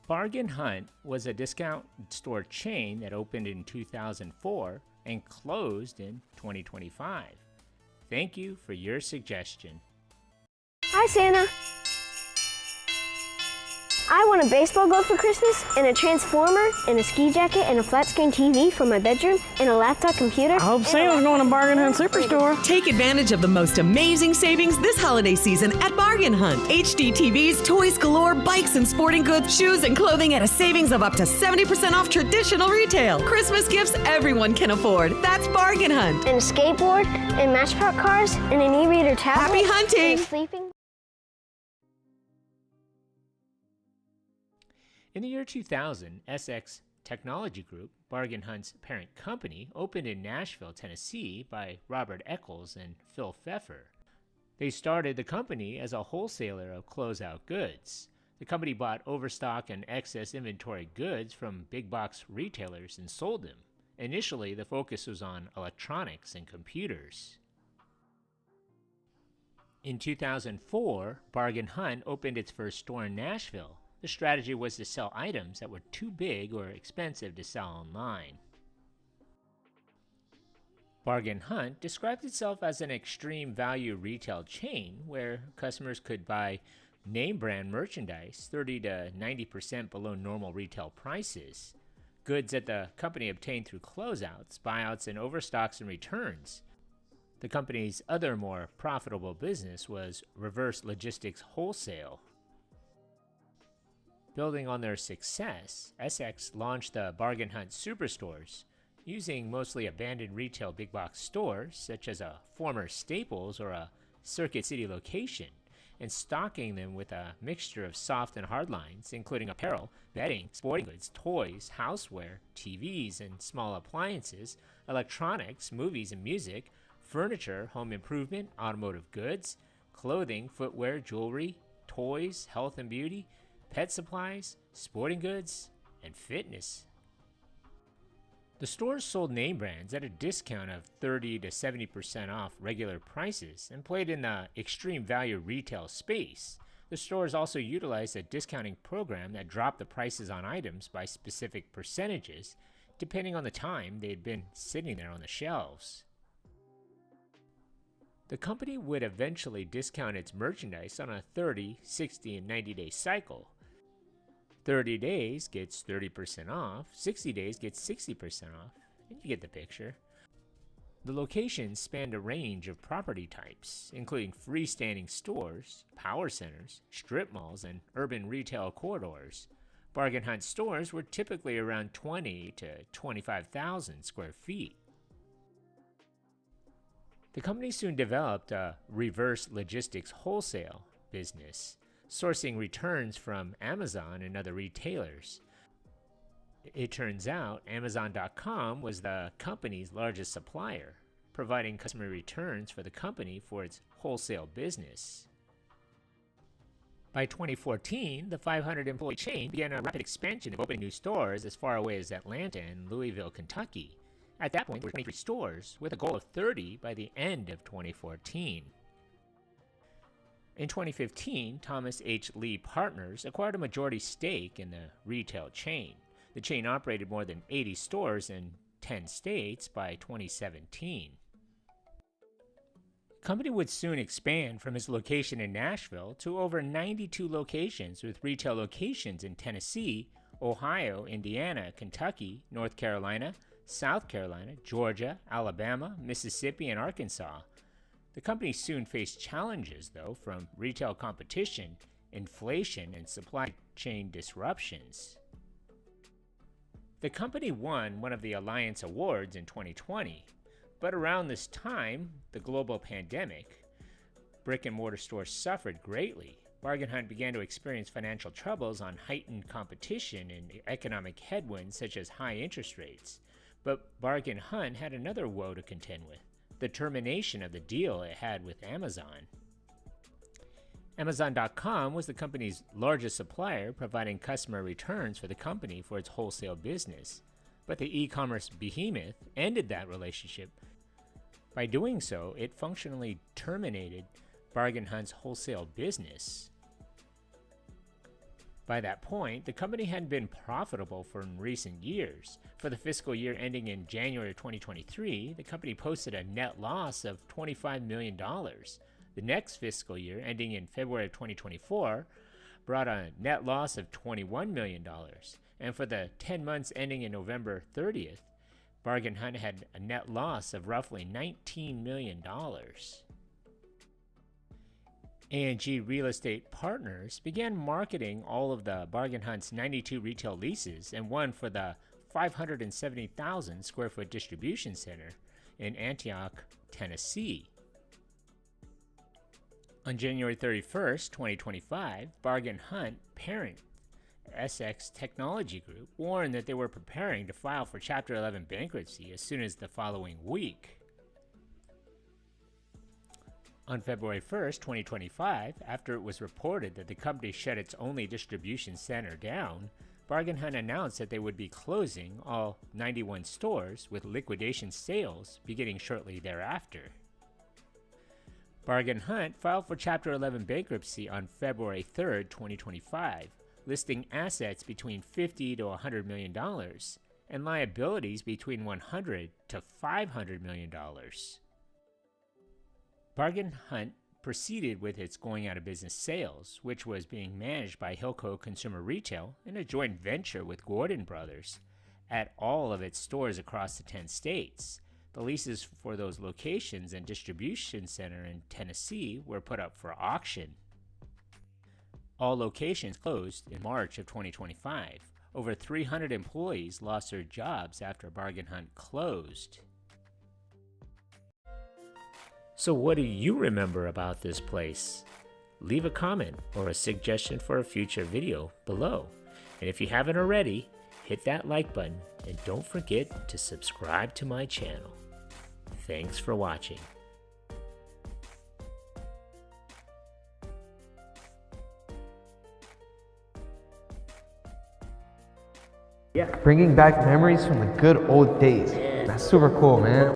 Bargain Hunt was a discount store chain that opened in 2004 and closed in 2025. Thank you for your suggestion. Hi, Santa. I want a baseball glove for Christmas, and a transformer, and a ski jacket, and a flat-screen TV for my bedroom, and a laptop computer. I hope Santa's going to Bargain Hunt Superstore. Take advantage of the most amazing savings this holiday season at Bargain Hunt. HD TVs, toys galore, bikes and sporting goods, shoes and clothing at a savings of up to 70% off traditional retail. Christmas gifts everyone can afford. That's Bargain Hunt. And a skateboard, and Matchbox cars, and an e-reader tablet. Happy hunting! And a sleeping. In the year 2000, SX Technology Group, Bargain Hunt's parent company, opened in Nashville, Tennessee by Robert Eccles and Phil Pfeffer. They started the company as a wholesaler of closeout goods. The company bought overstock and excess inventory goods from big box retailers and sold them. Initially, the focus was on electronics and computers. In 2004, Bargain Hunt opened its first store in Nashville. The strategy was to sell items that were too big or expensive to sell online. Bargain Hunt described itself as an extreme value retail chain where customers could buy name brand merchandise 30 to 90% below normal retail prices, goods that the company obtained through closeouts, buyouts, and overstocks and returns. The company's other more profitable business was reverse logistics wholesale. Building on their success, SX launched the Bargain Hunt Superstores, using mostly abandoned retail big box stores such as a former Staples or a Circuit City location, and stocking them with a mixture of soft and hard lines, including apparel, bedding, sporting goods, toys, houseware, TVs and small appliances, electronics, movies and music, furniture, home improvement, automotive goods, clothing, footwear, jewelry, toys, health and beauty, pet supplies, sporting goods, and fitness. The stores sold name brands at a discount of 30 to 70% off regular prices and played in the extreme value retail space. The stores also utilized a discounting program that dropped the prices on items by specific percentages, depending on the time they had been sitting there on the shelves. The company would eventually discount its merchandise on a 30, 60, and 90-day cycle. 30 days gets 30% off, 60 days gets 60% off, and you get the picture. The locations spanned a range of property types, including freestanding stores, power centers, strip malls, and urban retail corridors. Bargain Hunt stores were typically around 20 to 25,000 square feet. The company soon developed a reverse logistics wholesale business, sourcing returns from Amazon and other retailers. It turns out Amazon.com was the company's largest supplier, providing customer returns for the company for its wholesale business. By 2014, the 500-employee chain began a rapid expansion of opening new stores as far away as Atlanta and Louisville, Kentucky. At that point, there were 23 stores, with a goal of 30 by the end of 2014. In 2015, Thomas H. Lee Partners acquired a majority stake in the retail chain. The chain operated more than 80 stores in 10 states by 2017. The company would soon expand from its location in Nashville to over 92 locations, with retail locations in Tennessee, Ohio, Indiana, Kentucky, North Carolina, South Carolina, Georgia, Alabama, Mississippi, and Arkansas. The company soon faced challenges, though, from retail competition, inflation, and supply chain disruptions. The company won one of the Alliance Awards in 2020, but around this time, the global pandemic, brick-and-mortar stores suffered greatly. Bargain Hunt began to experience financial troubles on heightened competition and economic headwinds such as high interest rates. But Bargain Hunt had another woe to contend with: the termination of the deal it had with Amazon. Amazon.com was the company's largest supplier, providing customer returns for the company for its wholesale business. But the e-commerce behemoth ended that relationship. By doing so, it functionally terminated Bargain Hunt's wholesale business. By that point, the company hadn't been profitable for in recent years. For the fiscal year ending in January 2023, the company posted a net loss of $25 million. The next fiscal year, ending in February of 2024, brought a net loss of $21 million. And for the 10 months ending in November 30th, Bargain Hunt had a net loss of roughly $19 million. A&G Real Estate Partners began marketing all of the Bargain Hunt's 92 retail leases and one for the 570,000 square foot distribution center in Antioch, Tennessee. On January 31st, 2025, Bargain Hunt parent Essex Technology Group warned that they were preparing to file for Chapter 11 bankruptcy as soon as the following week. On February 1st, 2025, after it was reported that the company shut its only distribution center down, Bargain Hunt announced that they would be closing all 91 stores with liquidation sales beginning shortly thereafter. Bargain Hunt filed for Chapter 11 bankruptcy on February 3rd, 2025, listing assets between $50 to $100 million and liabilities between $100 to $500 million. Bargain Hunt proceeded with its going out of business sales, which was being managed by Hilco Consumer Retail in a joint venture with Gordon Brothers at all of its stores across the 10 states. The leases for those locations and distribution center in Tennessee were put up for auction. All locations closed in March of 2025. Over 300 employees lost their jobs after Bargain Hunt closed. So what do you remember about this place? Leave a comment or a suggestion for a future video below. And if you haven't already, hit that like button and don't forget to subscribe to my channel. Thanks for watching. Bringing back memories from the good old days. That's super cool, man.